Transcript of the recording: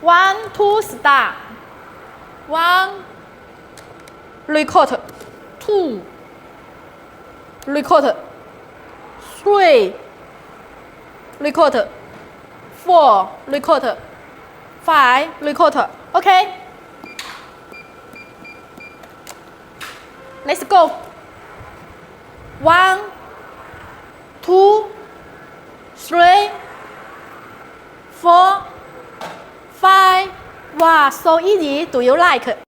1, 2, start. 1, record. 2, record. 3, record. 4, record. 5, record. Okay? Let's go. 1, 2, 3, 4, 5. Wow, so easy. Do you like?